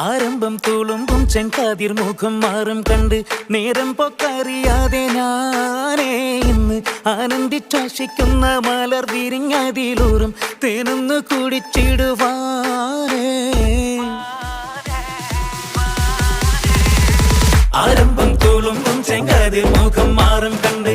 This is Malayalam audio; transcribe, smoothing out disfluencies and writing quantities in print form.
ആരംഭം തുളുമ്പും ചെങ്കാതിർ മുഖം മാറും കണ്ട് നേരം പൊക്കറിയാതെ ഞാനേ ഇന്ന് ആനന്ദിച്ചാശിക്കുന്ന മലർ വിരിഞ്ഞതിലൂറും തേനൊന്ന് കുടിച്ചിടുവാനേ. ആരംഭം തുളുമ്പും ചെങ്കാതിർ മുഖം മാറും കണ്ട്